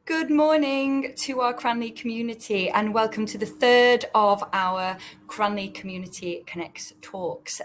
Good morning to our Cranley community and welcome to the third of our Cranley Community Connects talks.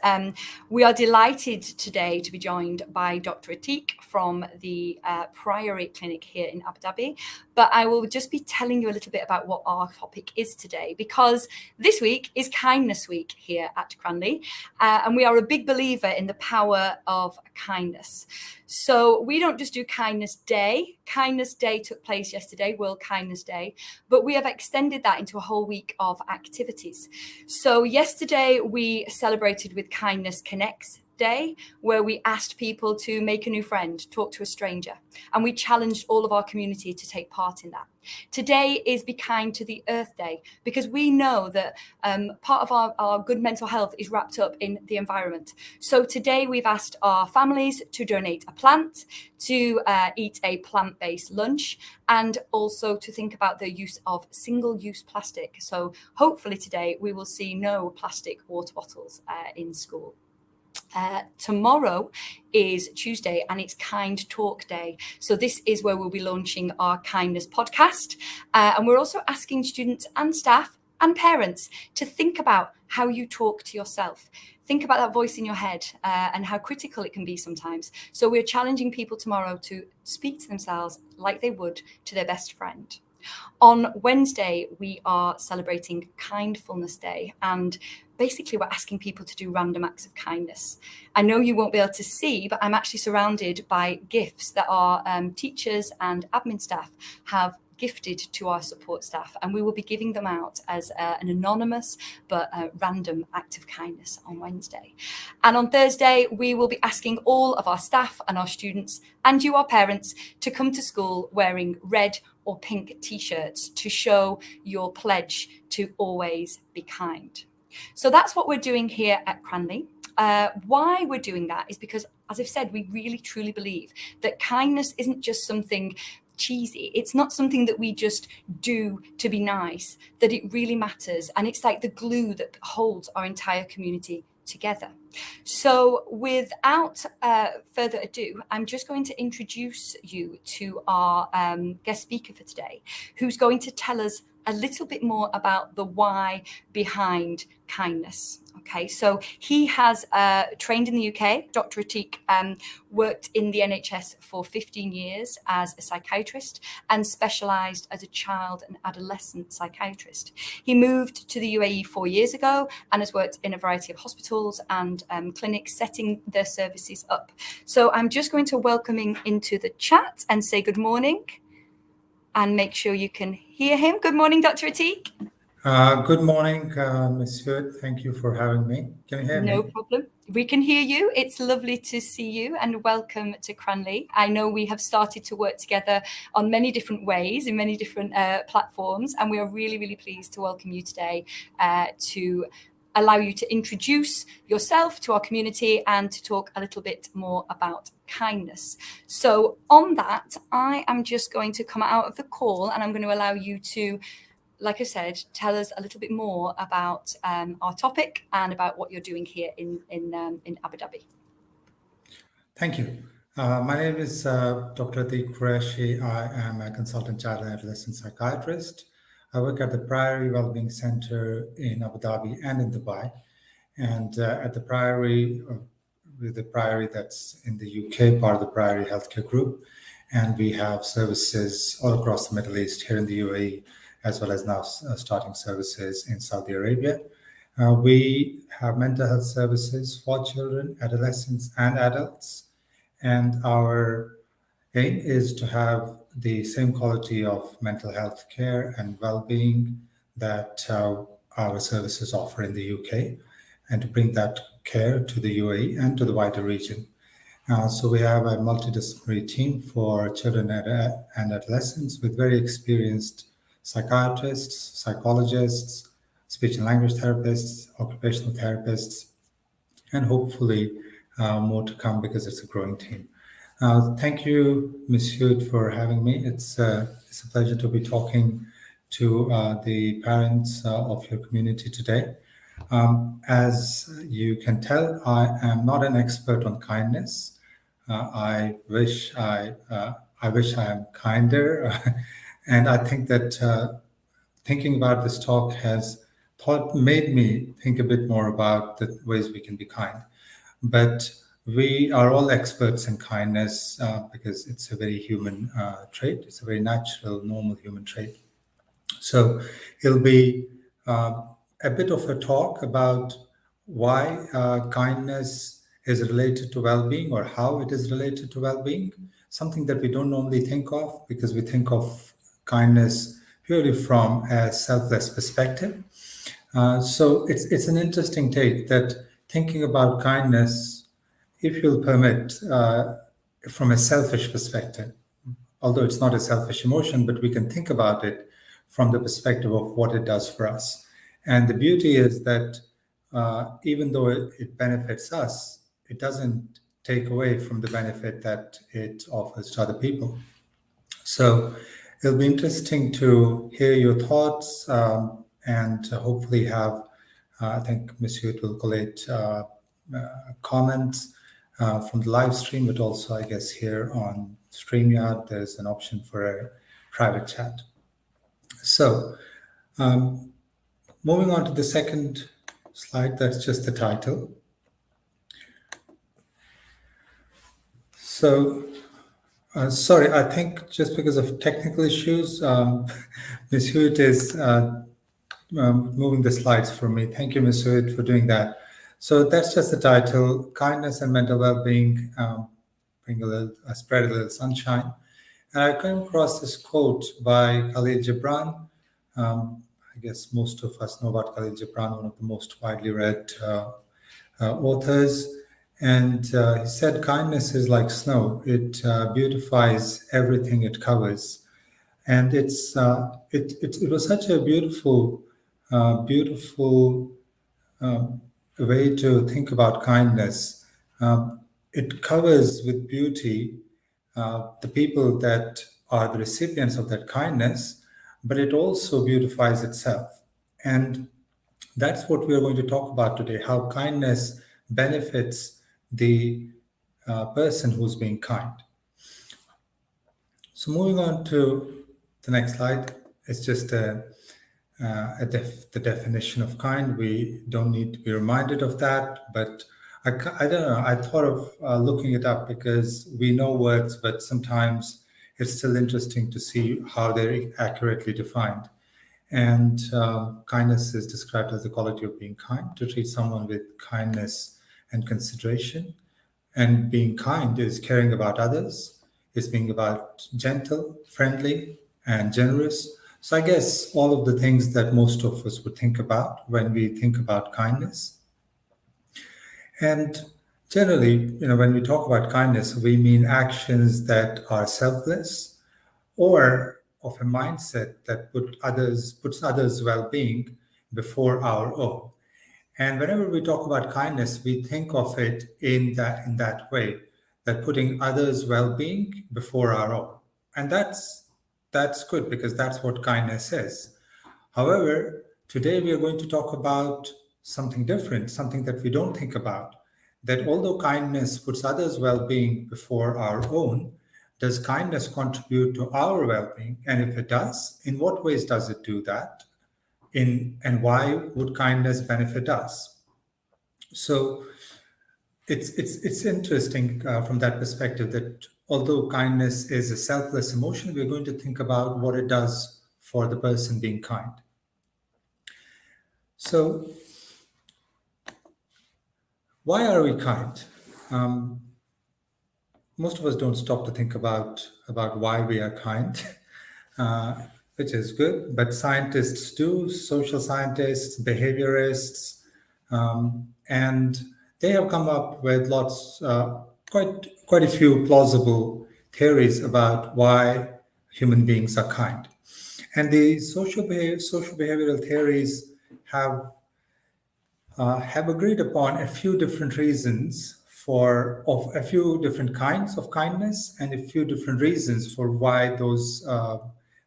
We are delighted today to be joined by Dr. Ateeq from the Priory Clinic here in Abu Dhabi, but I will just be telling you a little bit about what our topic is today, because this week is Kindness Week here at Cranley, and we are a big believer in the power of kindness. So we don't just do Kindness Day. Kindness Day took place yesterday, World Kindness Day, but we have extended that into a whole week of activities. So yesterday we celebrated with Kindness Connects Day, where we asked people to make a new friend, talk to a stranger, and we challenged all of our community to take part in that. Today is Be Kind to the Earth Day, because we know that part of our good mental health is wrapped up in the environment. So today we've asked our families to donate a plant, to eat a plant-based lunch, and also to think about the use of single-use plastic. So hopefully today we will see no plastic water bottles in school. Tomorrow is Tuesday and it's Kind Talk Day. So this is where we'll be launching our kindness podcast. And we're also asking students and staff and parents to think about how you talk to yourself. Think about that voice in your head and how critical it can be sometimes. So we're challenging people tomorrow to speak to themselves like they would to their best friend. On Wednesday, we are celebrating Kindfulness Day, and basically we're asking people to do random acts of kindness. I know you won't be able to see, but I'm actually surrounded by gifts that our teachers and admin staff have gifted to our support staff, and we will be giving them out as an anonymous but random act of kindness on Wednesday. And on Thursday, we will be asking all of our staff and our students and you, our parents, to come to school wearing red or pink t-shirts to show your pledge to always be kind. So that's what we're doing here at Cranley. Why we're doing that is because, as I've said, we really truly believe that kindness isn't just something cheesy. It's not something that we just do to be nice, that it really matters. And it's like the glue that holds our entire community together. So without further ado, I'm just going to introduce you to our guest speaker for today, who's going to tell us a little bit more about the why behind kindness. Okay, so he has trained in the UK. Dr. Ateeq worked in the NHS for 15 years as a psychiatrist and specialised as a child and adolescent psychiatrist. He moved to the UAE 4 years ago and has worked in a variety of hospitals and clinics, setting their services up. So I'm just going to welcome him into the chat and say good morning and make sure you can hear him. Good morning, Dr. Ateeq. Good morning, Monsieur. Thank you for having me. Can you hear me? No problem. We can hear you. It's lovely to see you and welcome to Cranley. I know we have started to work together on many different ways, in many different platforms, and we are really, really pleased to welcome you today to allow you to introduce yourself to our community and to talk a little bit more about kindness. So on that, I am just going to come out of the call and I'm going to allow you to, like I said, tell us a little bit more about our topic and about what you're doing here in Abu Dhabi. Thank you. My name is Dr. Ateeq Qureshi. I am a consultant child and adolescent psychiatrist. I work at the Priory Wellbeing Centre in Abu Dhabi and in Dubai. And at the Priory, with the Priory that's in the UK, part of the Priory Healthcare Group. And we have services all across the Middle East, here in the UAE, as well as now starting services in Saudi Arabia. We have mental health services for children, adolescents, and adults. And our aim is to have the same quality of mental health care and well-being that our services offer in the UK, and to bring that care to the UAE and to the wider region. So we have a multidisciplinary team for children and adolescents with very experienced psychiatrists, psychologists, speech and language therapists, occupational therapists, and hopefully more to come because it's a growing team. Thank you, Monsieur, for having me. It's a pleasure to be talking to the parents of your community today. As you can tell, I am not an expert on kindness. I wish I am kinder. And I think that thinking about this talk has made me think a bit more about the ways we can be kind. But we are all experts in kindness because it's a very human trait. It's a very natural, normal human trait. So it'll be a bit of a talk about why kindness is related to well-being, or how it is related to well-being, something that we don't normally think of because we think of kindness purely from a selfless perspective. So it's an interesting take that thinking about kindness, if you'll permit, from a selfish perspective, although it's not a selfish emotion, but we can think about it from the perspective of what it does for us. And the beauty is that even though it benefits us, it doesn't take away from the benefit that it offers to other people. So it'll be interesting to hear your thoughts and hopefully have, I think Monsieur will collate comments from the live stream, but also, I guess, here on StreamYard, there's an option for a private chat. So moving on to the second slide, that's just the title. So sorry, I think just because of technical issues, Ms. Hewitt is moving the slides for me. Thank you, Ms. Hewitt, for doing that. So that's just the title, Kindness and Mental Wellbeing, spread a little sunshine. And I came across this quote by Khalil Gibran. I guess most of us know about Khalil Gibran, one of the most widely read authors. And he said, kindness is like snow. It beautifies everything it covers. And it was such a beautiful way to think about kindness. It covers with beauty the people that are the recipients of that kindness, but it also beautifies itself. And that's what we're going to talk about today, how kindness benefits the person who's being kind. So moving on to the next slide, it's just the definition of kind. We don't need to be reminded of that, but I don't know. I thought of looking it up because we know words, but sometimes it's still interesting to see how they're accurately defined. And kindness is described as the quality of being kind, to treat someone with kindness and consideration. And being kind is caring about others, is being about gentle, friendly, and generous. So I guess all of the things that most of us would think about when we think about kindness. And generally, when we talk about kindness, we mean actions that are selfless or of a mindset that puts others' well-being before our own. And whenever we talk about kindness, we think of it in that way, that putting others' well-being before our own. And that's good because that's what kindness is. However, today we are going to talk about something different, something that we don't think about. That although kindness puts others' well-being before our own, does kindness contribute to our well-being? And if it does, in what ways does it do that? And why would kindness benefit us? So it's interesting from that perspective that although kindness is a selfless emotion, we're going to think about what it does for the person being kind. So why are we kind? Most of us don't stop to think about why we are kind, which is good. But scientists do, social scientists, behaviorists, and they have come up with quite a few plausible theories about why human beings are kind. And the social behavioral theories have agreed upon a few different reasons of a few different kinds of kindness and a few different reasons for why those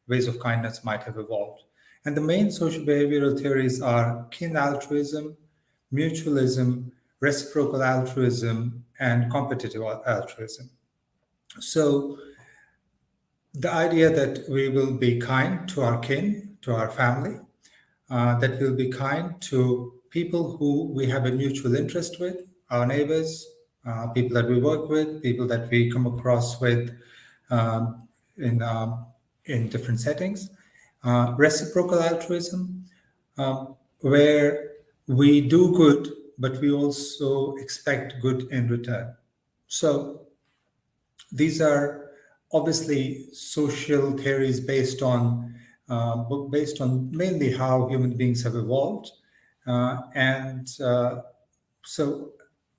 ways of kindness might have evolved. And the main social behavioral theories are kin altruism, mutualism, reciprocal altruism, and competitive altruism. So the idea that we will be kind to our kin, to our family, that we'll be kind to people who we have a mutual interest with, our neighbors, people that we work with, people that we come across with um, in, um, in different settings. Reciprocal altruism, where we do good, but we also expect good in return. So these are obviously social theories based on mainly how human beings have evolved, and so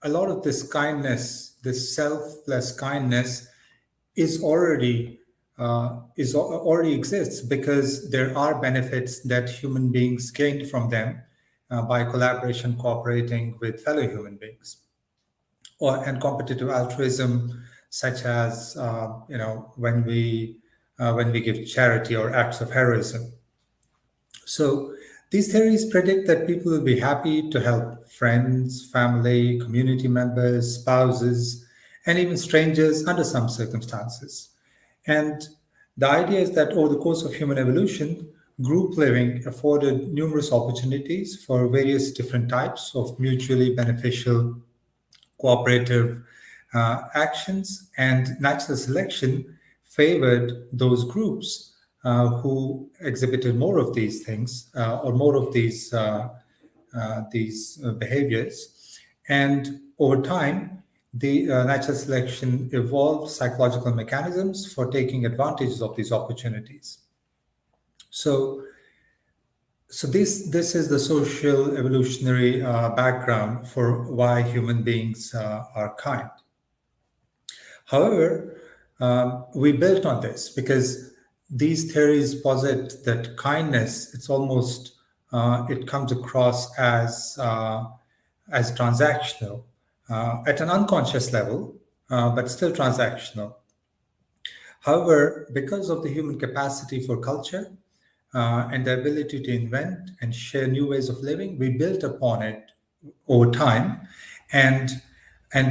a lot of this kindness, this selfless kindness, already exists because there are benefits that human beings gain from them by collaboration, cooperating with fellow human beings, or and competitive altruism, such as when we give charity or acts of heroism. So these theories predict that people will be happy to help friends, family, community members, spouses, and even strangers under some circumstances. And the idea is that over the course of human evolution, group living afforded numerous opportunities for various different types of mutually beneficial cooperative actions, and natural selection favored those groups who exhibited more of these things or more of these behaviors. And over time, the natural selection evolved psychological mechanisms for taking advantages of these opportunities. So, so this is the social evolutionary background for why human beings are kind. However, we built on this because these theories posit that kindness, it comes across as transactional at an unconscious level, but still transactional. However, because of the human capacity for culture and the ability to invent and share new ways of living, we built upon it over time, and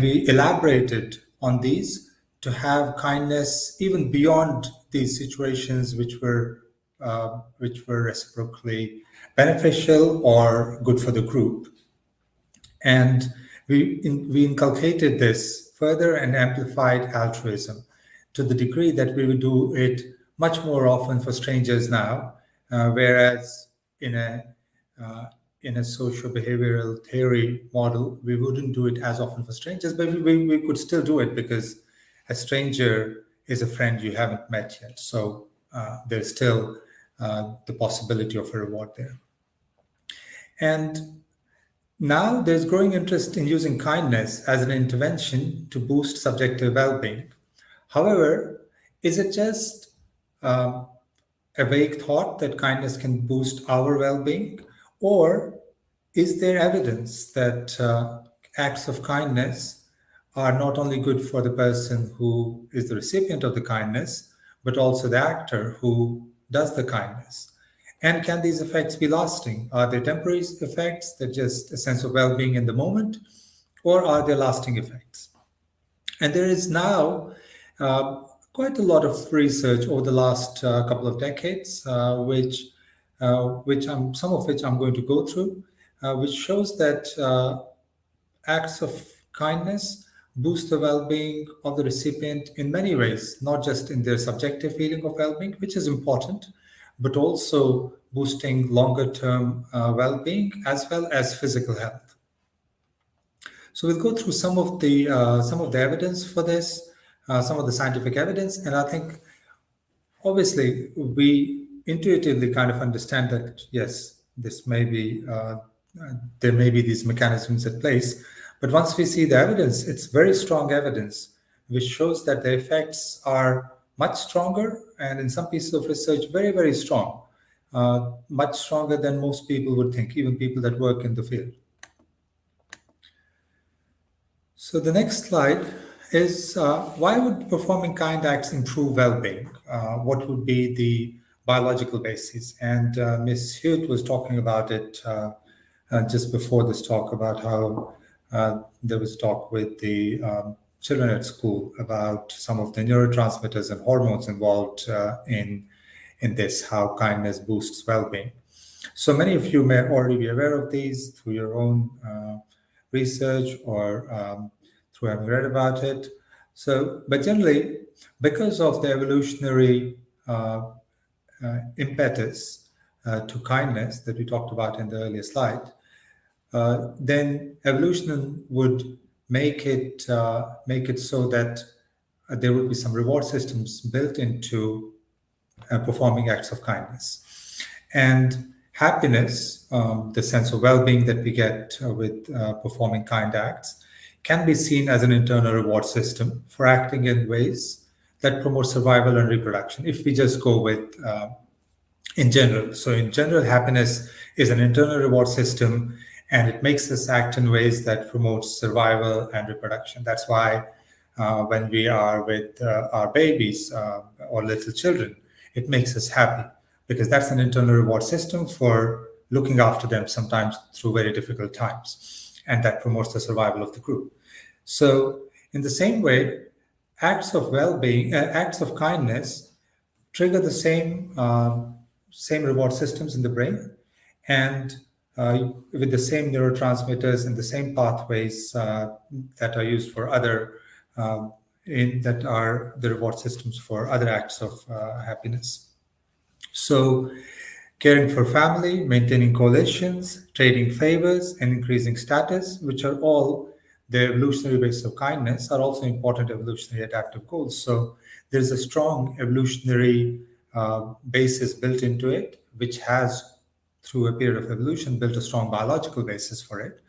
we elaborated on these to have kindness even beyond these situations which were reciprocally beneficial or good for the group. And we inculcated this further and amplified altruism to the degree that we would do it much more often for strangers now, whereas in a uh, in a social behavioral theory model, we wouldn't do it as often for strangers, but we could still do it because a stranger is a friend you haven't met yet. So there's still the possibility of a reward there. And now there's growing interest in using kindness as an intervention to boost subjective well-being. However, is it just um, a vague thought that kindness can boost our well-being, or is there evidence that acts of kindness are not only good for the person who is the recipient of the kindness, but also the actor who does the kindness? And can these effects be lasting? Are they temporary effects that just a sense of well being in the moment, or are they lasting effects? And there is now uh, quite a lot of research over the last couple of decades, some of which I'm going to go through, which shows that acts of kindness boost the well-being of the recipient in many ways, not just in their subjective feeling of well-being, which is important, but also boosting longer-term well-being as well as physical health. So we'll go through some of the evidence for this, some of the scientific evidence, and I think obviously we intuitively kind of understand that yes, this may be there may be these mechanisms at place, but once we see the evidence, it's very strong evidence which shows that the effects are much stronger, and in some pieces of research, very strong, much stronger than most people would think, even people that work in the field. So the next slide is why would performing kind acts improve well-being? What would be the biological basis? And Ms. Hewitt was talking about it just before this talk about how there was talk with the children at school about some of the neurotransmitters and hormones involved in this, how kindness boosts well-being. So many of you may already be aware of these through your own research or through having read about it. So, but generally, because of the evolutionary impetus to kindness that we talked about in the earlier slide, then evolution would make it so that there would be some reward systems built into performing acts of kindness. And happiness, the sense of well-being that we get with performing kind acts, can be seen as an internal reward system for acting in ways that promote survival and reproduction. If we just go with in general. So in general, happiness is an internal reward system, and it makes us act in ways that promote survival and reproduction. That's why when we are with our babies or little children, it makes us happy, because that's an internal reward system for looking after them sometimes through very difficult times, and that promotes the survival of the group. So in the same way, acts of well-being, acts of kindness trigger the same reward systems in the brain, and with the same neurotransmitters and the same pathways that are used for other that are the reward systems for other acts of happiness. So caring for family, maintaining coalitions, trading favors, and increasing status, which are all the evolutionary basis of kindness, are also important evolutionary adaptive goals. So there's a strong evolutionary basis built into it, which has, through a period of evolution, built a strong biological basis for it.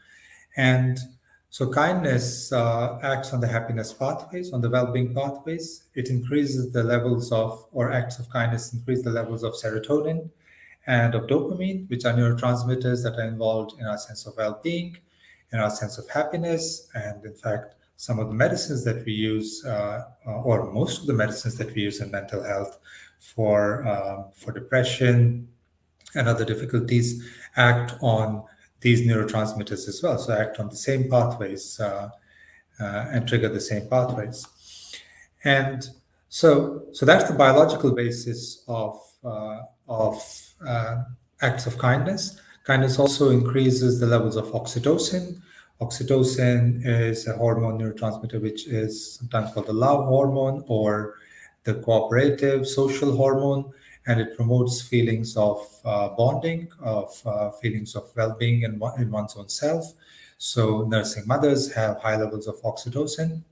And so kindness acts on the happiness pathways, on the well-being pathways. It increases the levels of, or acts of kindness increase the levels of serotonin and of dopamine, which are neurotransmitters that are involved in our sense of well-being, in our sense of happiness. And in fact, some of the medicines that we use, or most of the medicines that we use in mental health for depression and other difficulties, act on these neurotransmitters as well. So act on the same pathways and trigger the same pathways. And so that's the biological basis of acts of kindness. Kindness also increases the levels of oxytocin. Oxytocin is a hormone neurotransmitter which is sometimes called the love hormone or the cooperative social hormone, and it promotes feelings of bonding, of feelings of well-being in one's own self. So nursing mothers have high levels of oxytocin,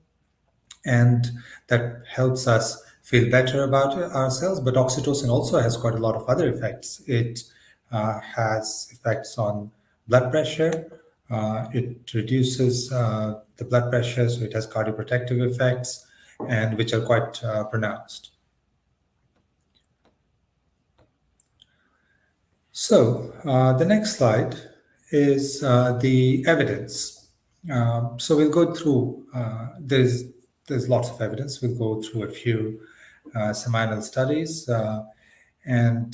and that helps us feel better about ourselves. But oxytocin also has quite a lot of other effects. It has effects on blood pressure. It reduces the blood pressure, so it has cardioprotective effects, and which are quite pronounced. So the next slide is the evidence. So we'll go through, there's lots of evidence. We'll go through a few seminal studies. And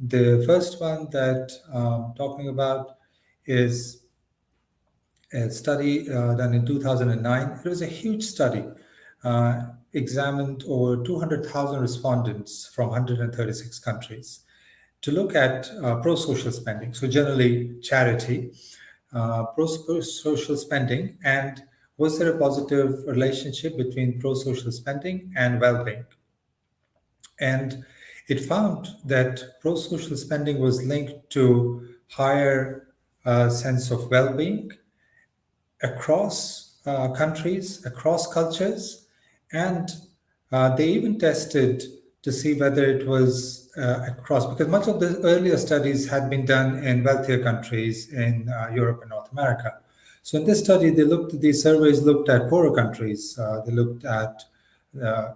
the first one that I'm talking about is a study done in 2009. It was a huge study, examined over 200,000 respondents from 136 countries to look at pro-social spending. So generally charity, pro-social spending, and was there a positive relationship between pro-social spending and well-being? And it found that pro-social spending was linked to higher sense of well-being across countries, across cultures, and they even tested to see whether it was across, because much of the earlier studies had been done in wealthier countries in Europe and North America. So in this study, these surveys looked at poorer countries. They looked at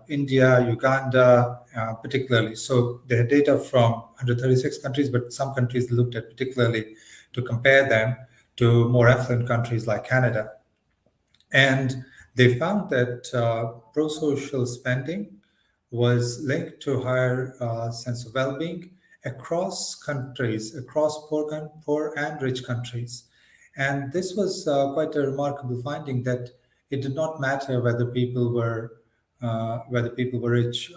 India, Uganda, particularly. So they had data from 136 countries, but some countries they looked at particularly to compare them to more affluent countries like Canada. And they found that pro-social spending was linked to higher sense of well-being across countries, across poor and rich countries. And this was quite a remarkable finding, that it did not matter whether people were rich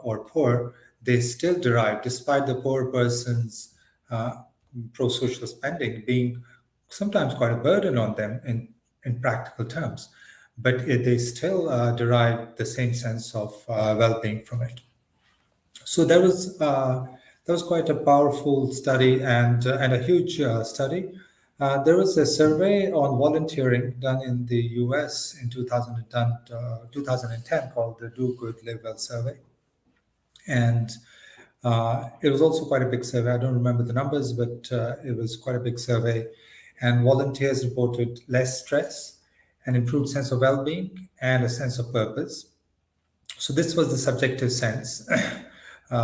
or poor. They still derived, despite the poor person's pro-social spending being sometimes quite a burden on them in practical terms, but they still derive the same sense of well-being from it. So that was quite a powerful study and a huge study. There was a survey on volunteering done in the US in 2010 called the Do Good Live Well survey, and it was also quite a big survey. I don't remember the numbers, but it was quite a big survey. And volunteers reported less stress, an improved sense of well-being, and a sense of purpose. So this was the subjective sense,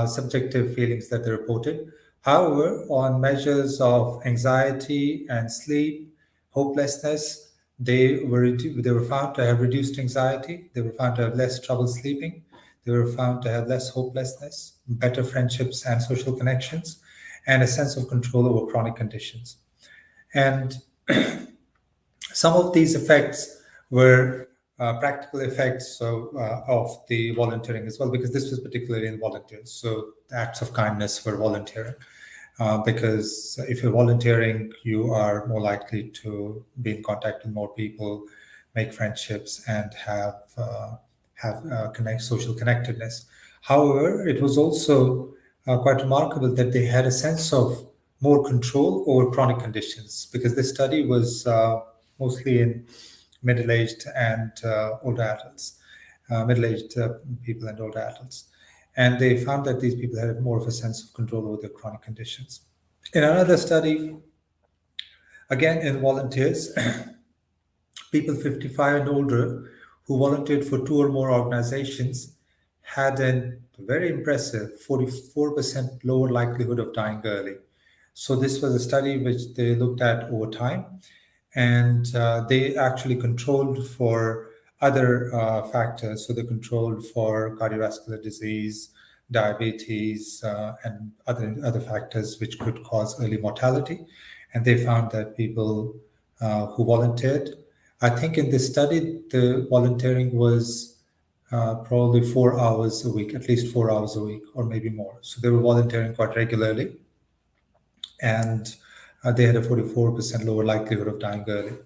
subjective feelings that they reported. However, on measures of anxiety and sleep, hopelessness, they were found to have reduced anxiety. They were found to have less trouble sleeping. They were found to have less hopelessness, better friendships and social connections, and a sense of control over chronic conditions. And some of these effects were practical effects of the volunteering as well, because this was particularly in volunteers. So the acts of kindness were volunteering. Because if you're volunteering, you are more likely to be in contact with more people, make friendships, and have social connectedness. However, it was also quite remarkable that they had a sense of more control over chronic conditions, because this study was mostly in middle-aged and older adults, middle-aged people and older adults. And they found that these people had more of a sense of control over their chronic conditions. In another study, again in volunteers, people 55 and older who volunteered for 2 or more organizations had a very impressive 44% lower likelihood of dying early. So this was a study which they looked at over time, and they actually controlled for other factors. So they controlled for cardiovascular disease, diabetes, and other factors which could cause early mortality. And they found that people who volunteered, I think in this study, the volunteering was probably 4 hours a week, at least 4 hours a week, or maybe more. So they were volunteering quite regularly, and they had a 44% lower likelihood of dying early.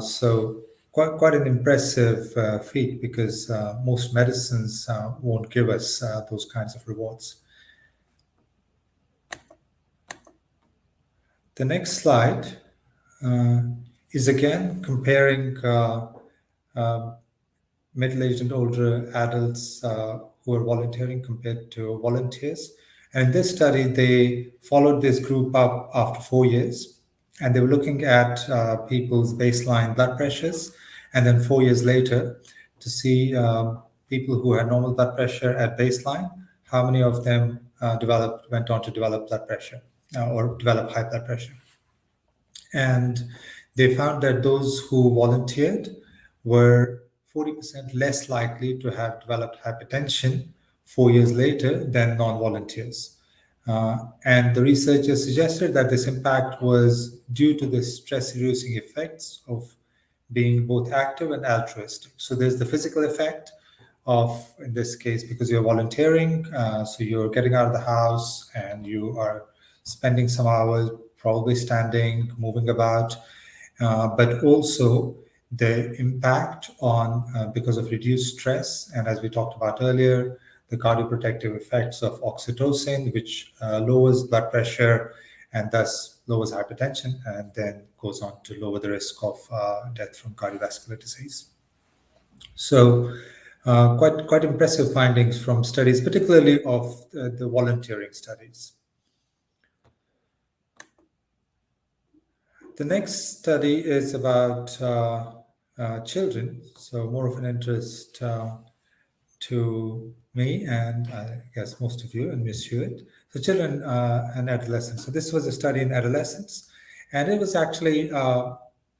So quite an impressive feat, because most medicines won't give us those kinds of rewards. The next slide is again comparing middle-aged and older adults who are volunteering compared to volunteers. And in this study, they followed this group up after 4 years, and they were looking at people's baseline blood pressures, and then 4 years later to see people who had normal blood pressure at baseline, how many of them went on to develop blood pressure or develop high blood pressure. And they found that those who volunteered were 40% less likely to have developed hypertension 4 years later than non-volunteers. And the researchers suggested that this impact was due to the stress-reducing effects of being both active and altruistic. So there's the physical effect of, in this case, because you're volunteering, so you're getting out of the house and you are spending some hours probably standing, moving about, but also the impact on, because of reduced stress, and as we talked about earlier, the cardioprotective effects of oxytocin, which lowers blood pressure and thus lowers hypertension, and then goes on to lower the risk of death from cardiovascular disease. So quite impressive findings from studies, particularly of the volunteering studies. The next study is about children, so more of an interest to me, and I guess most of you, and Miss Hewitt. So children and adolescents. So this was a study in adolescents, and it was actually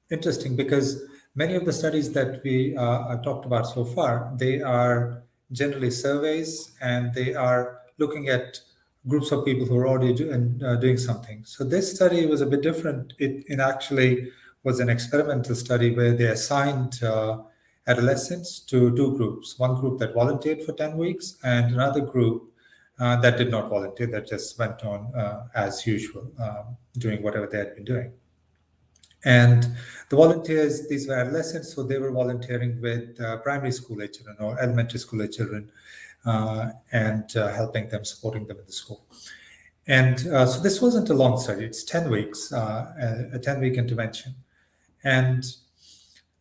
interesting because many of the studies that I've talked about so far, they are generally surveys, and they are looking at groups of people who are already doing something. So this study was a bit different. It actually was an experimental study where they assigned adolescents to two groups. One group that volunteered for 10 weeks and another group that did not volunteer, that just went on as usual, doing whatever they had been doing. And the volunteers, these were adolescents, so they were volunteering with primary school age children or elementary school age children and helping them, supporting them in the school. And so this wasn't a long study, it's 10 weeks, a 10-week intervention. And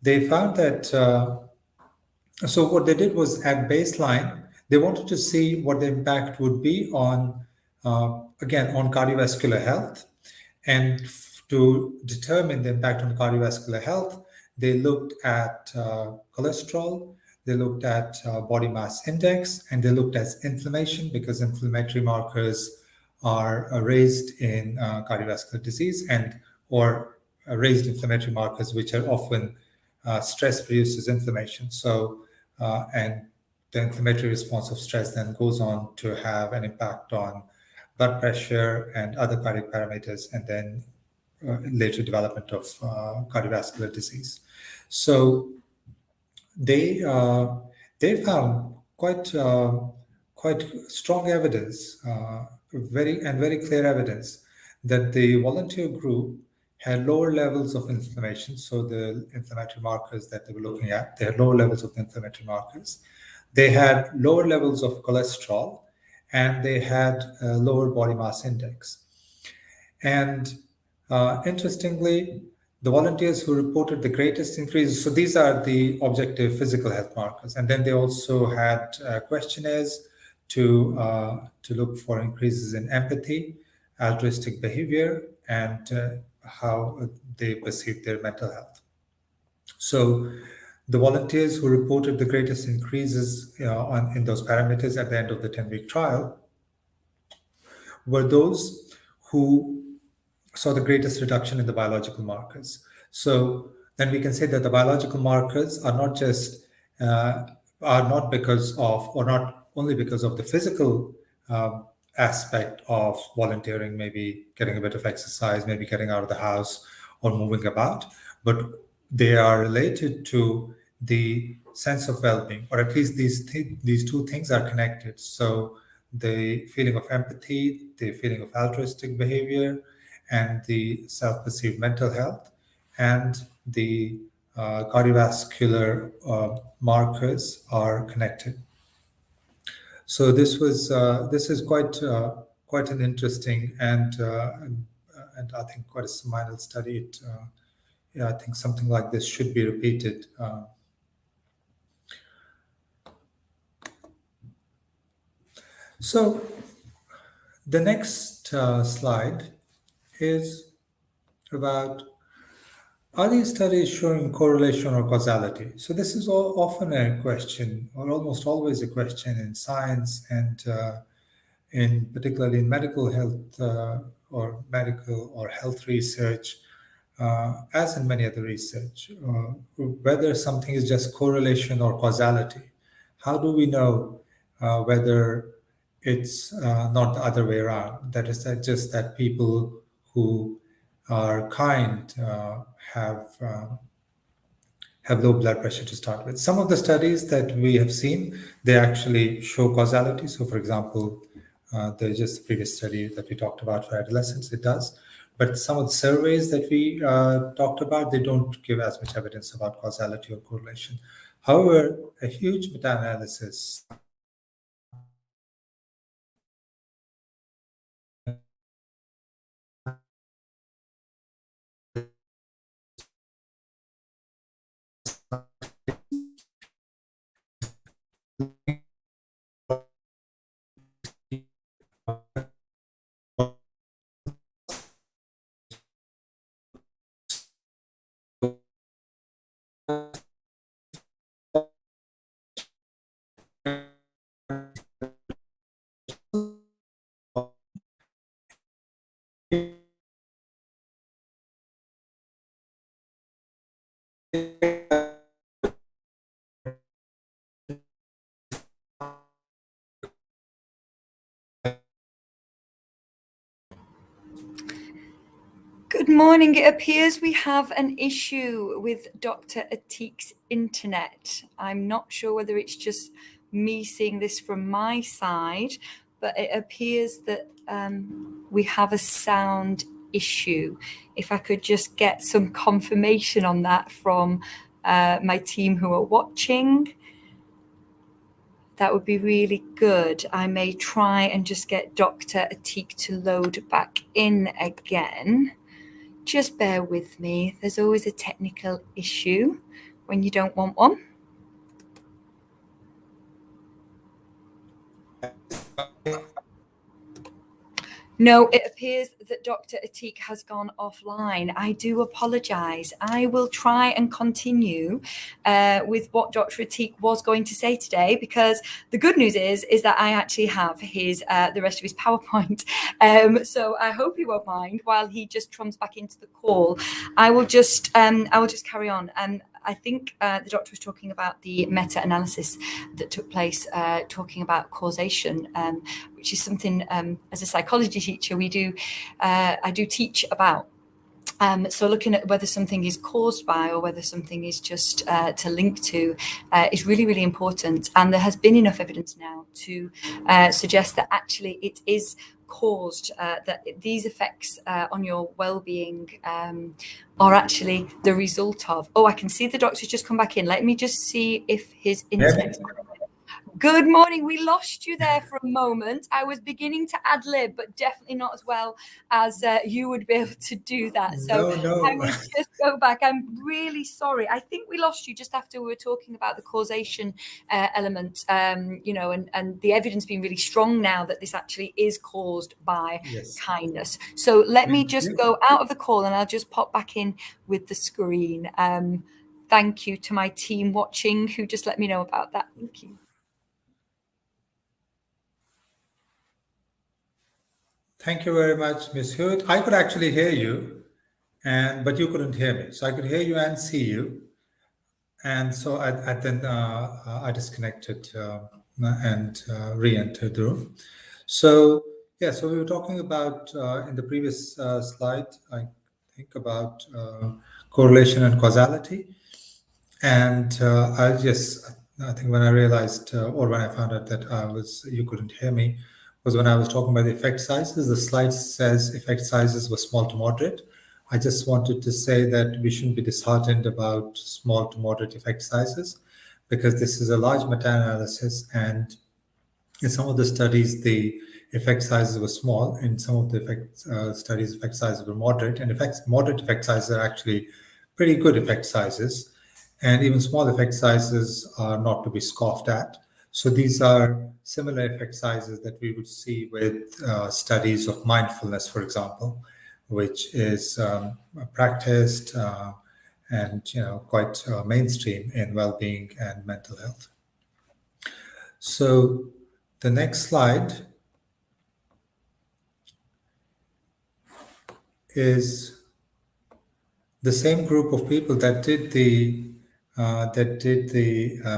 they found that, so what they did was at baseline, they wanted to see what the impact would be on, again, on cardiovascular health. And to determine the impact on cardiovascular health, they looked at cholesterol, they looked at body mass index, and they looked at inflammation, because inflammatory markers are raised in cardiovascular disease, and or raised inflammatory markers, which are often stress produces inflammation. So, and the inflammatory response of stress then goes on to have an impact on blood pressure and other cardiac parameters, and then later development of cardiovascular disease. So they found quite strong evidence, very clear evidence that the volunteer group had lower levels of inflammation. So the inflammatory markers that they were looking at, they had lower levels of the inflammatory markers. They had lower levels of cholesterol, and they had a lower body mass index. And interestingly, the volunteers who reported the greatest increases, so these are the objective physical health markers. And then they also had questionnaires to look for increases in empathy, altruistic behavior, and how they perceive their mental health. So the volunteers who reported the greatest increases in those parameters at the end of the 10-week trial were those who saw the greatest reduction in the biological markers. So then we can say that the biological markers are not just are not because of, or not only because of the physical aspect of volunteering, maybe getting a bit of exercise, maybe getting out of the house or moving about, but they are related to the sense of well-being, or at least these two things are connected. So the feeling of empathy, the feeling of altruistic behavior, and the self-perceived mental health, and the cardiovascular markers are connected. So this is quite an interesting and I think quite a seminal study. Yeah, I think something like this should be repeated. So the next slide is about, are these studies showing correlation or causality? So this is often a question, or almost always a question in science, and in particularly in medical health or medical or health research, as in many other research, whether something is just correlation or causality. How do we know whether it's not the other way around? That is that just that people who are kind have low blood pressure to start with. Some of the studies that we have seen, they actually show causality. So, for example, there's just the previous study that we talked about for adolescents, it does. But some of the surveys that we talked about, they don't give as much evidence about causality or correlation. However, a huge meta-analysis Good morning. It appears we have an issue with Dr. Ateeq's internet. I'm not sure whether it's just me seeing this from my side, but it appears that we have a sound issue. If I could just get some confirmation on that from my team who are watching, that would be really good. I may try and just get Dr. Ateeq to load back in again. Just bear with me. There's always a technical issue when you don't want one. No, it appears that Dr. Ateeq has gone offline. I do apologise. I will try and continue with what Dr. Ateeq was going to say today, because the good news is that I actually have his the rest of his PowerPoint. So I hope he won't mind while he just trumps back into the call. I will just carry on. I think the doctor was talking about the meta-analysis that took place, talking about causation, which is something as a psychology teacher I do teach about. So looking at whether something is caused by or whether something is just to link to is really, really important. And there has been enough evidence now to suggest that actually it is caused, that these effects on your well-being are actually the result of. Oh, I can see the doctor's just come back in. Let me just see if his internet. Good morning. We lost you there for a moment. I was beginning to ad lib, but definitely not as well as you would be able to do that. So No. I will just go back. I'm really sorry. I think we lost you just after we were talking about the causation element, and the evidence being really strong now that this actually is caused by kindness. So let me just go out of the call and I'll just pop back in with the screen. Thank you to my team watching who just let me know about that. Thank you. Thank you very much, Ms. Hewitt. I could actually hear you, but you couldn't hear me. So I could hear you and see you. And so I disconnected and re-entered the room. So so we were talking about in the previous slide, I think, about correlation and causality. And I think when I realized, or when I found out that you couldn't hear me, was when I was talking about the effect sizes. The slide says effect sizes were small to moderate. I just wanted to say that we shouldn't be disheartened about small to moderate effect sizes, because this is a large meta-analysis, and in some of the studies, the effect sizes were small. In some of the studies, effect sizes were moderate, and moderate effect sizes are actually pretty good effect sizes. And even small effect sizes are not to be scoffed at. So these are similar effect sizes that we would see with studies of mindfulness, for example, which is practiced and quite mainstream in well-being and mental health. So the next slide is the same group of people that did the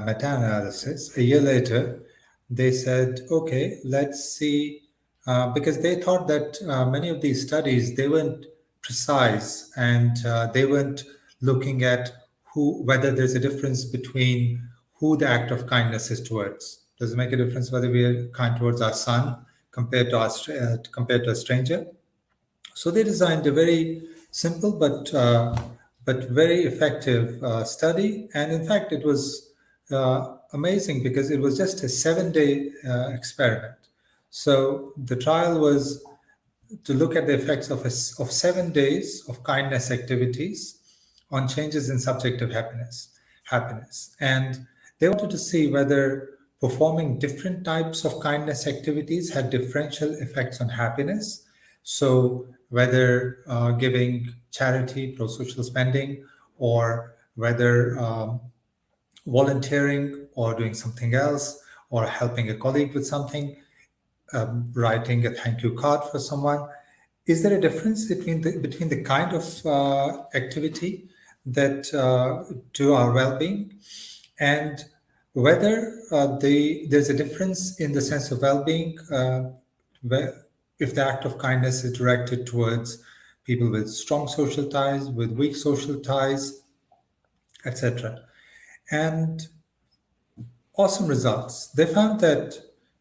meta-analysis. A year later, they said, okay, let's see, because they thought that many of these studies, they weren't precise, and they weren't looking at whether there's a difference between who the act of kindness is towards. Does it make a difference whether we are kind towards our son compared to a stranger? So they designed a very simple but very effective study, and in fact, it was amazing because it was just a 7-day experiment. So the trial was to look at the effects of 7 days of kindness activities on changes in subjective happiness, and they wanted to see whether performing different types of kindness activities had differential effects on happiness. So whether giving charity, pro-social spending, or whether volunteering or doing something else, or helping a colleague with something, writing a thank you card for someone. Is there a difference between the kind of activity that to our well-being, and whether there's a difference in the sense of well-being if the act of kindness is directed towards people with strong social ties, with weak social ties, etc. And awesome results. They found that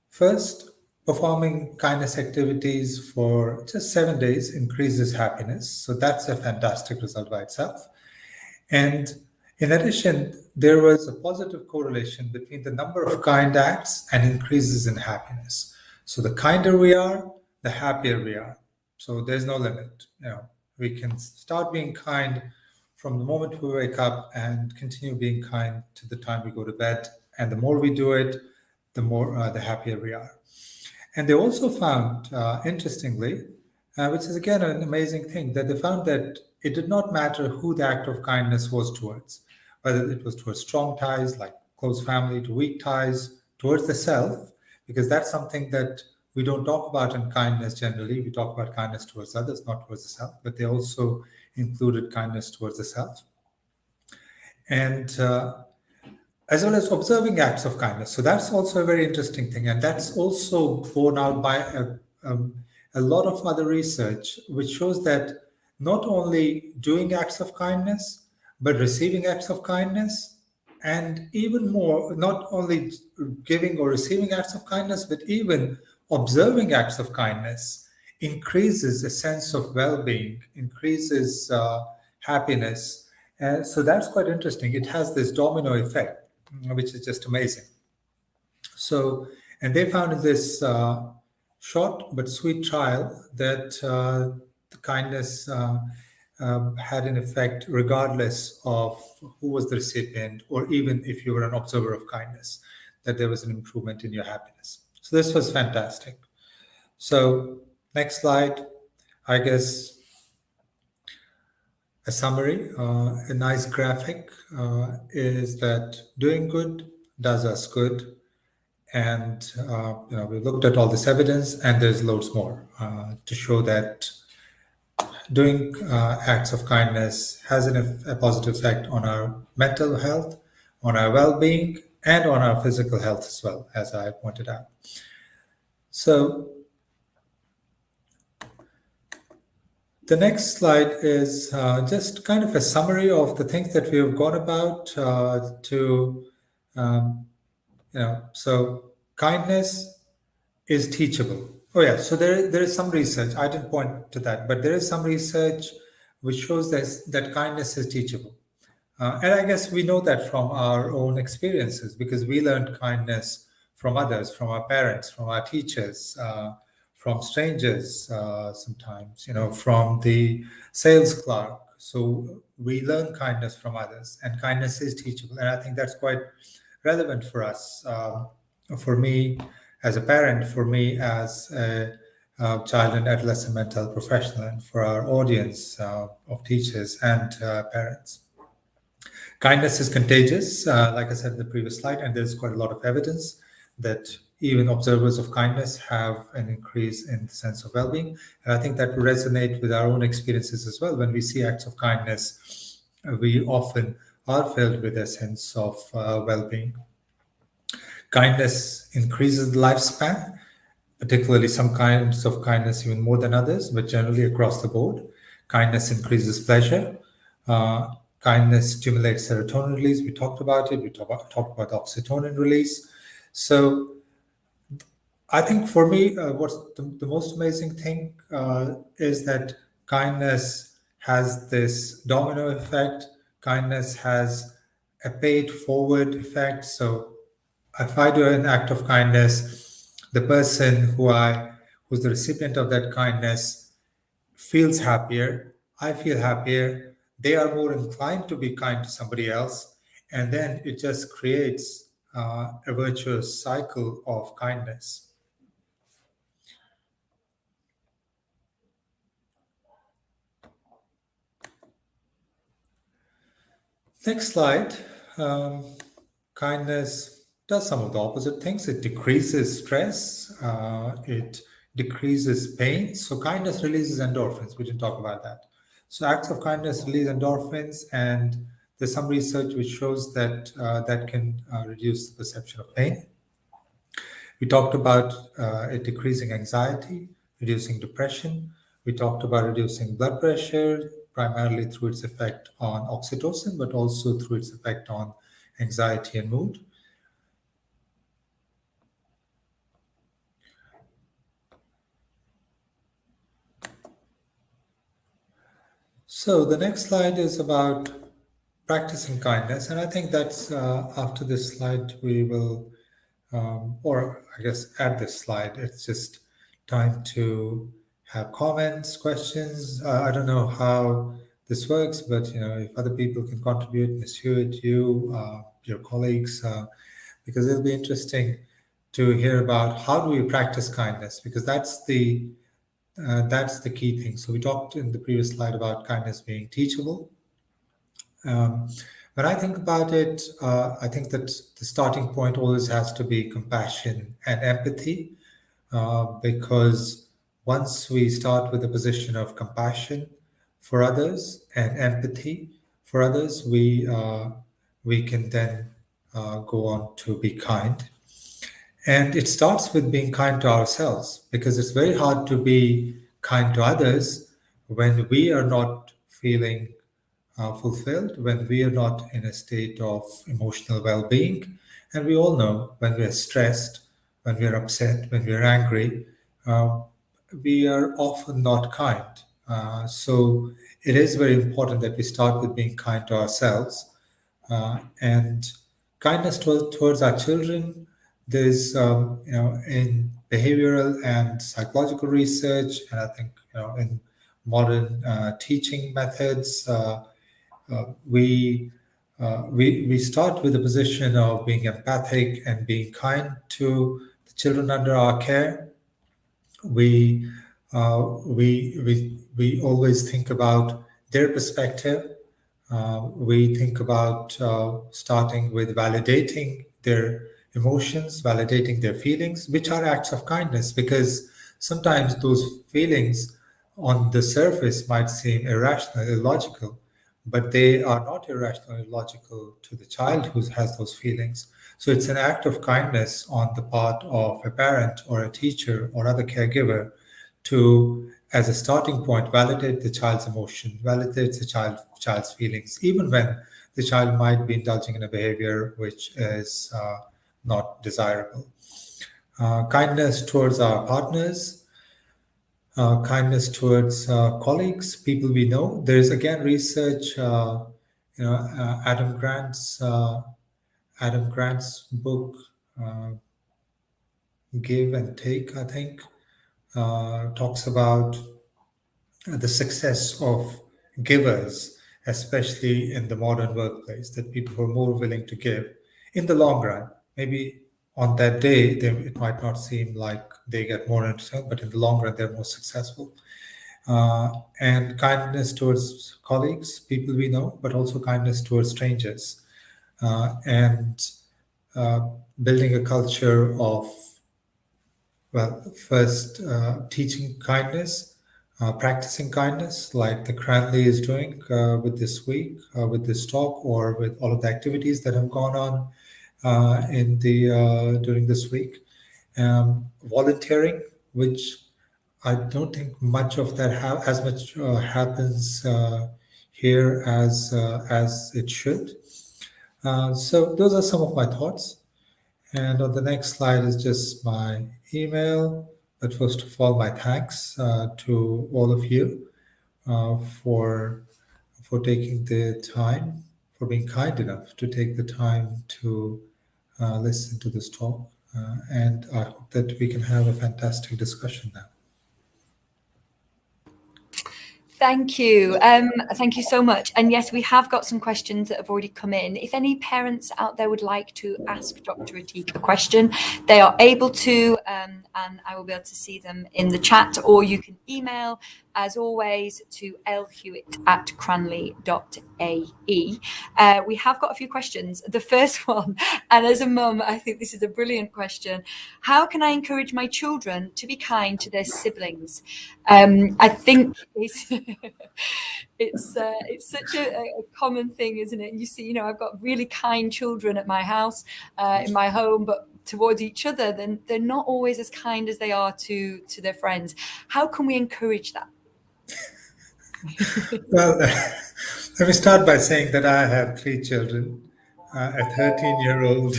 first, performing kindness activities for just 7 days increases happiness. So that's a fantastic result by itself. And in addition, there was a positive correlation between the number of kind acts and increases in happiness. So the kinder we are, the happier we are. So there's no limit. We can start being kind from the moment we wake up and continue being kind to the time we go to bed. And the more we do it, the happier we are. And they also found, interestingly, which is again an amazing thing, that they found that it did not matter who the act of kindness was towards, whether it was towards strong ties like close family to weak ties, towards the self, because that's something that we don't talk about in kindness generally. We talk about kindness towards others, not towards the self, but they also included kindness towards the self. And as well as observing acts of kindness. So that's also a very interesting thing. And that's also borne out by a lot of other research, which shows that not only doing acts of kindness, but receiving acts of kindness, and even more, not only giving or receiving acts of kindness, but even observing acts of kindness increases a sense of well-being, increases happiness. And so that's quite interesting. It has this domino effect, which is just amazing. So, and they found in this short but sweet trial that the kindness had an effect regardless of who was the recipient, or even if you were an observer of kindness, that there was an improvement in your happiness. So this was fantastic. So next slide, I guess a summary, a nice graphic is that doing good does us good. And we looked at all this evidence, and there's loads more to show that doing acts of kindness has a positive effect on our mental health, on our well-being, and on our physical health as well, as I pointed out. So the next slide is just kind of a summary of the things that we have gone about so kindness is teachable. Oh yeah, so there is some research. I didn't point to that, but there is some research which shows that kindness is teachable. And I guess we know that from our own experiences, because we learned kindness from others, from our parents, from our teachers, from strangers, sometimes, from the sales clerk. So we learn kindness from others, and kindness is teachable. And I think that's quite relevant for us, for me as a parent, for me as a child and adolescent mental health professional, and for our audience of teachers and parents. Kindness is contagious, like I said in the previous slide, and there's quite a lot of evidence that even observers of kindness have an increase in the sense of well-being. And I think that will resonate with our own experiences as well. When we see acts of kindness, we often are filled with a sense of well-being. Kindness increases the lifespan, particularly some kinds of kindness even more than others, but generally across the board. Kindness increases pleasure. Kindness stimulates serotonin release. We talked about it. We talked about oxytocin release. So I think for me, what's the most amazing thing is that kindness has this domino effect. Kindness has a paid forward effect. So if I do an act of kindness, the person who's the recipient of that kindness feels happier. I feel happier. They are more inclined to be kind to somebody else. And then it just creates a virtuous cycle of kindness. Next slide. Kindness does some of the opposite things. It decreases stress. It decreases pain. So kindness releases endorphins. We didn't talk about that. So acts of kindness release endorphins, and there's some research which shows that that can reduce the perception of pain. We talked about it decreasing anxiety, reducing depression, We talked about reducing blood pressure, primarily through its effect on oxytocin, but also through its effect on anxiety and mood. So the next slide is about practicing kindness, and I think that's after this slide we will, or I guess at this slide, it's just time to have comments, questions. I don't know how this works, but if other people can contribute, Ms. Hewitt, you, your colleagues, because it'll be interesting to hear about how do we practice kindness, because that's the key thing. So we talked in the previous slide about kindness being teachable. When I think about it, I think that the starting point always has to be compassion and empathy, because once we start with a position of compassion for others and empathy for others, we can then go on to be kind. And it starts with being kind to ourselves, because it's very hard to be kind to others when we are not feeling fulfilled, when we are not in a state of emotional well being. And we all know when we're stressed, when we're upset, when we're angry, uh, we are often not kind. So it is very important that we start with being kind to ourselves, and kindness towards our children. There's, in behavioral and psychological research, and I think, in modern teaching methods, we start with a position of being empathic and being kind to the children under our care. We always think about their perspective. We think about starting with validating their emotions, validating their feelings, which are acts of kindness, because sometimes those feelings on the surface might seem irrational, illogical, but they are not irrational or illogical to the child who has those feelings. So it's an act of kindness on the part of a parent or a teacher or other caregiver to, as a starting point, validate the child's emotion, validate the child's feelings, even when the child might be indulging in a behavior which is not desirable. Kindness towards our partners, kindness towards colleagues, people we know. There's again research, Adam Grant's book, Give and Take, I think, talks about the success of givers, especially in the modern workplace, that people who are more willing to give in the long run. Maybe on that day, it might not seem like they get more in return, but in the long run, they're more successful. And kindness towards colleagues, people we know, but also kindness towards strangers, and building a culture of, well, first teaching kindness, practicing kindness, like the Cranley is doing with this week, with this talk, or with all of the activities that have gone on in the during this week. Volunteering, which I don't think much of that as much happens here as it should. So those are some of my thoughts. And on the next slide is just my email. But first of all, my thanks to all of you for taking the time, for being kind enough to take the time to listen to this talk. And I hope that we can have a fantastic discussion now. Thank you. Thank you so much. And yes, we have got some questions that have already come in. If any parents out there would like to ask Dr. Ateeq a question, they are able to, and I will be able to see them in the chat, or you can email, as always, to lhewitt@cranley.ae. We have got a few questions. The first one, and as a mum, I think this is a brilliant question. How can I encourage my children to be kind to their siblings? I think it's such a common thing, isn't it? You see, I've got really kind children at my house, in my home, but towards each other, then they're not always as kind as they are to their friends. How can we encourage that? Well, let me start by saying that I have three children, a 13-year-old,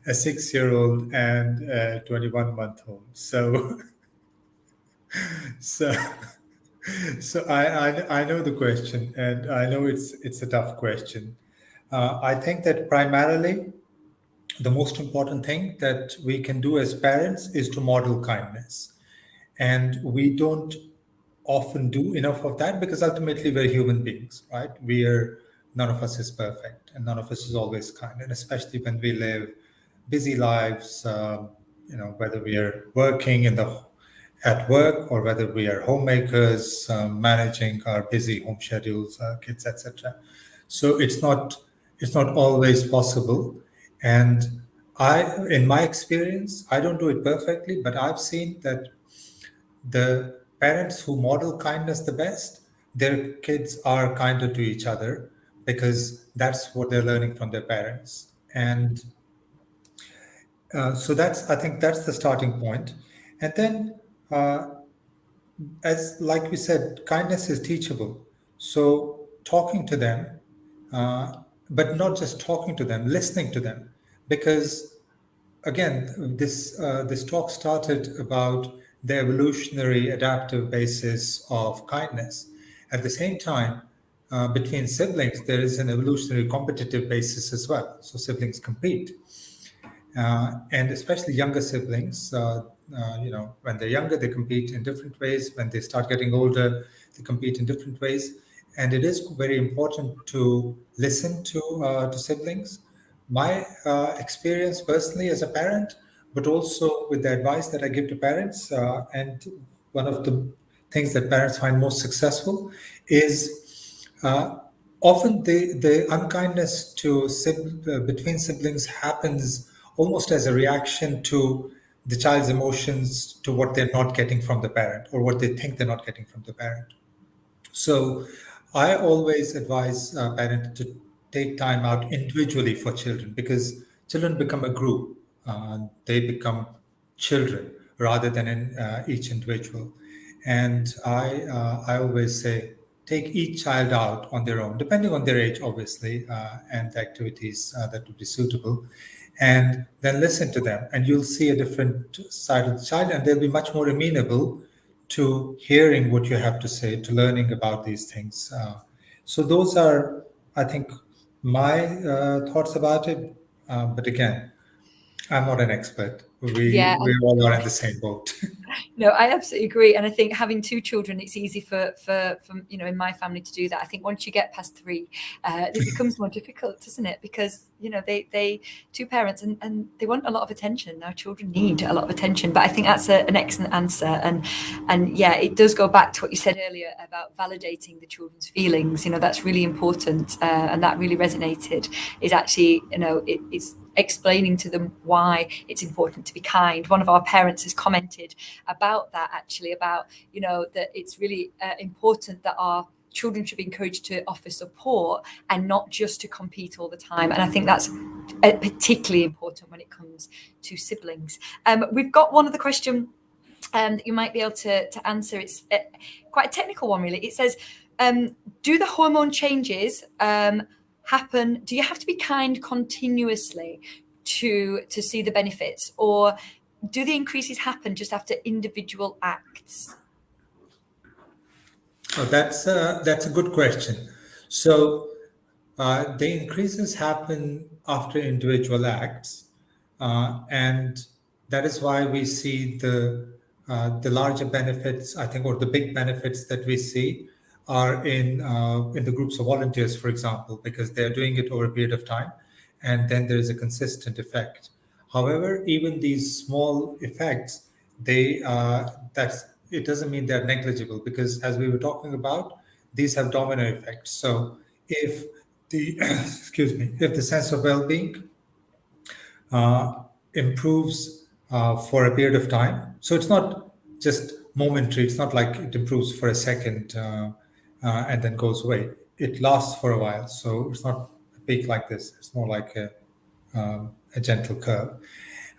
a 6-year-old, and a 21-month-old. So, so I know the question, and I know it's a tough question. I think that primarily the most important thing that we can do as parents is to model kindness. And we don't often do enough of that because ultimately we're human beings, right? None of us is perfect and none of us is always kind. And especially when we live busy lives, whether we are working at work or whether we are homemakers, managing our busy home schedules, kids, etc. So it's not always possible. And in my experience, I don't do it perfectly, but I've seen that the parents who model kindness the best, their kids are kinder to each other because that's what they're learning from their parents. And so I think that's the starting point. And then, as like we said, kindness is teachable. So talking to them, uh, but not just talking to them, listening to them, because again, this talk started about the evolutionary adaptive basis of kindness. At the same time, between siblings, there is an evolutionary competitive basis as well. So siblings compete, and especially younger siblings. When they're younger, they compete in different ways. When they start getting older, they compete in different ways. And it is very important to listen to siblings. My experience personally as a parent, but also with the advice that I give to parents, and one of the things that parents find most successful is often the unkindness between siblings happens almost as a reaction to the child's emotions to what they're not getting from the parent or what they think they're not getting from the parent. So I always advise parents to take time out individually for children because children become a group. They become children rather than in each individual. And I always say take each child out on their own, depending on their age, obviously, and the activities that would be suitable. And then listen to them, and you'll see a different side of the child, and they'll be much more amenable to hearing what you have to say, to learning about these things. So those are, I think, my thoughts about it. But again, I'm not an expert. Yeah, We all are in the same boat. no, I absolutely agree, and I think having two children, it's easy for in my family to do that. I think once you get past three, it becomes more difficult, doesn't it? Because they two parents and they want a lot of attention. Our children need a lot of attention, but I think that's an excellent answer, and yeah, it does go back to what you said earlier about validating the children's feelings. That's really important, and that really resonated. Is actually it's explaining to them why it's important to be kind. One of our parents has commented about that, actually, about that it's really important that our children should be encouraged to offer support and not just to compete all the time. And I think that's particularly important when it comes to siblings. We've got one other question that you might be able to answer. It's quite a technical one, really. It says, do the hormone changes happen? Do you have to be kind continuously to see the benefits, or do the increases happen just after individual acts? Oh, that's a good question. So the increases happen after individual acts, and that is why we see the larger benefits. I think, or the big benefits that we see are in the groups of volunteers, for example, because they're doing it over a period of time, and then there is a consistent effect. However, even these small effects, that's it doesn't mean they're negligible because, as we were talking about, these have domino effects. So if the excuse me, if the sense of well-being improves for a period of time, so it's not just momentary. It's not like it improves for a second and then goes away. It lasts for a while, so it's not a peak like this. It's more like a gentle curve.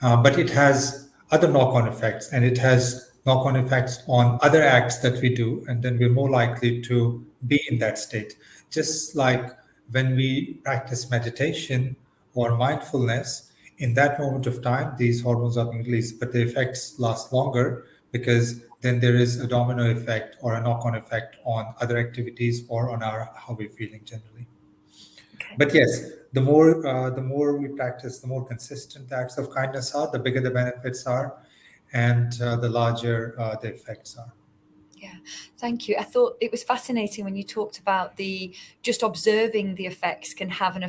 But it has other knock-on effects, and it has knock-on effects on other acts that we do, and then we're more likely to be in that state. Just like when we practice meditation or mindfulness, in that moment of time, these hormones are being released, but the effects last longer because then there is a domino effect or a knock-on effect on other activities or on our how we're feeling generally. Okay. But yes, the more we practice, the more consistent the acts of kindness are, the bigger the benefits are, and the larger the effects are. Yeah, thank you. I thought it was fascinating when you talked about the just observing the effects can have an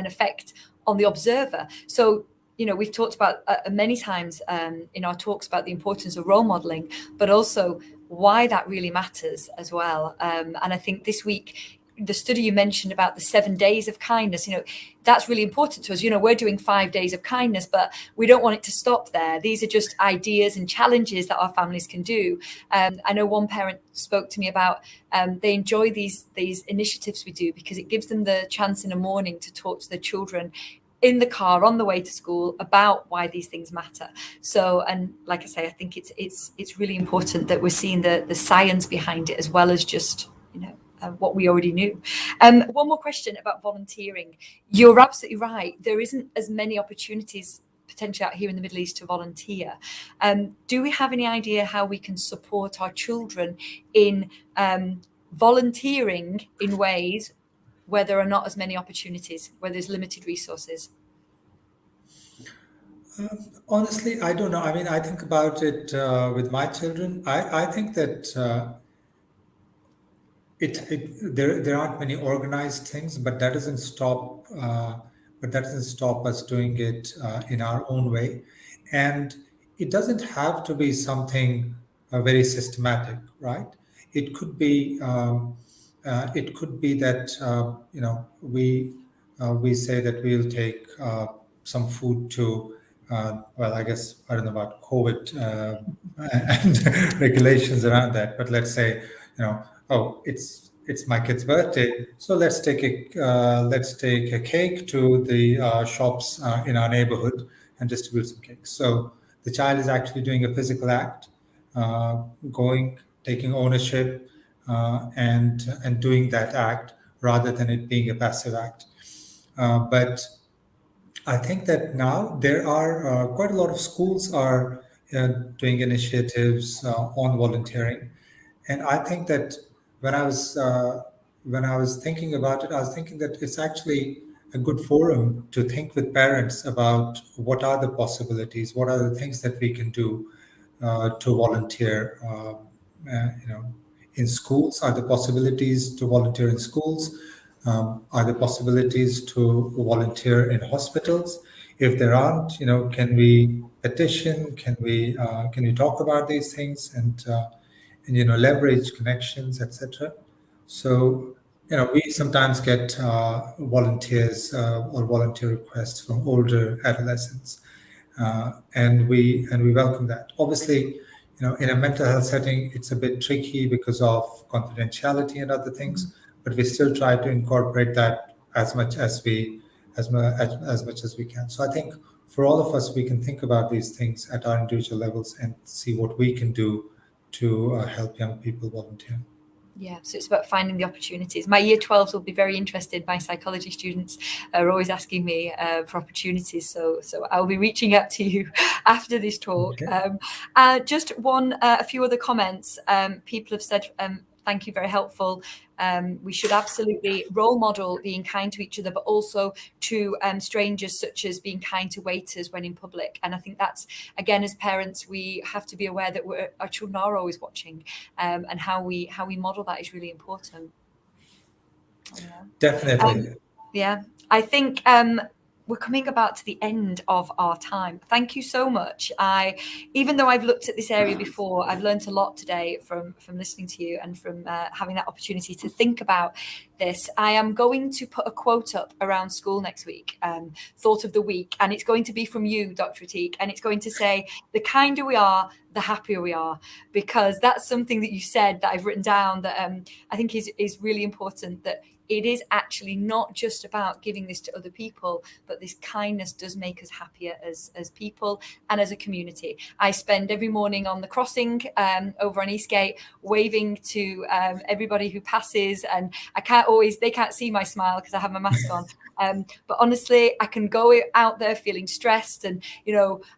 effect on the observer. So, you know, we've talked about many times in our talks about the importance of role modeling, but also why that really matters as well. And I think this week, the study you mentioned about the 7 days of kindness, you know, that's really important to us. You know, we're doing 5 days of kindness, but we don't want it to stop there. These are just ideas and challenges that our families can do. I know one parent spoke to me about they enjoy these initiatives we do because it gives them the chance in the morning to talk to their children in the car on the way to school about why these things matter. So, and like I say, I think it's really important that we're seeing the science behind it as well as just, you know, what we already knew. One more question about volunteering. You're absolutely right. There isn't as many opportunities potentially out here in the Middle East to volunteer. Do we have any idea how we can support our children in volunteering in ways where there are not as many opportunities, where there's limited resources? Honestly, I don't know. I mean, I think about it with my children. I think that there aren't many organized things, but that doesn't stop. But that doesn't stop us doing it in our own way, and it doesn't have to be something very systematic, right? It could be. It could be that we say that we'll take some food to. Well, I guess I don't know about COVID and regulations around that, but let's say oh, it's my kid's birthday, so let's take a cake to the shops in our neighborhood and distribute some cakes. So the child is actually doing a physical act, going, taking ownership, and doing that act rather than it being a passive act. But I think that now there are quite a lot of schools are doing initiatives on volunteering, and I think that when I was uh, when I was thinking about it, I was thinking that it's actually a good forum to think with parents about what are the possibilities, what are the things that we can do to volunteer. In schools, are the possibilities to volunteer in schools? Are there possibilities to volunteer in hospitals? If there aren't, can we petition? Can we talk about these things and leverage connections, etc. So we sometimes get volunteers or volunteer requests from older adolescents, and we welcome that. Obviously, in a mental health setting, it's a bit tricky because of confidentiality and other things, but we still try to incorporate that as much as we can. So I think for all of us, we can think about these things at our individual levels and see what we can do to help young people volunteer. Yeah, so it's about finding the opportunities. My year 12s will be very interested. My psychology students are always asking me for opportunities. So I'll be reaching out to you after this talk. Okay. Just a few other comments. People have said, thank you, very helpful. We should absolutely role model being kind to each other, but also to strangers, such as being kind to waiters when in public. And I think that's, again, as parents, we have to be aware that our children are always watching, and how we model that is really important. Yeah. Definitely. Yeah, I think we're coming about to the end of our time. Thank you so much. Even though I've looked at this area before, I've learned a lot today from listening to you and from having that opportunity to think about this. I am going to put a quote up around school next week, thought of the week, and it's going to be from you, Dr. Ateeq, and it's going to say, the kinder we are, the happier we are, because that's something that you said that I've written down that I think is really important, that it is actually not just about giving this to other people, but this kindness does make us happier as people and as a community. I spend every morning on the crossing over on Eastgate, waving to everybody who passes, and they can't see my smile because I have my mask on. But honestly, I can go out there feeling stressed and,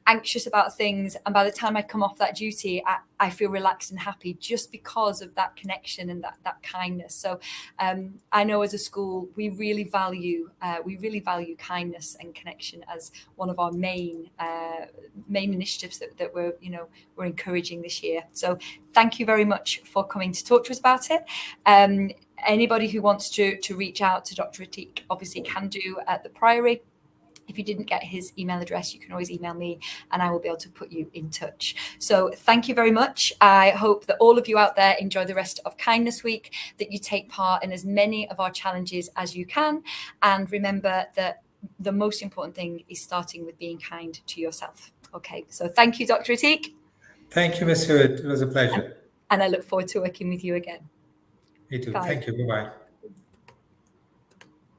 anxious about things. And by the time I come off that duty, I feel relaxed and happy just because of that connection and that kindness. So I know as a school, we really value kindness and connection as one of our main initiatives that we're encouraging this year. So thank you very much for coming to talk to us about it. Anybody who wants to reach out to Dr. Ateeq obviously can do at the Priory. If you didn't get his email address, you can always email me and I will be able to put you in touch. So thank you very much. I hope that all of you out there enjoy the rest of Kindness Week, that you take part in as many of our challenges as you can. And remember that the most important thing is starting with being kind to yourself. Okay, so thank you, Dr. Ateeq. Thank you, Ms. Hewitt. It was a pleasure. And I look forward to working with you again. Me too. Bye. Thank you. Bye-bye.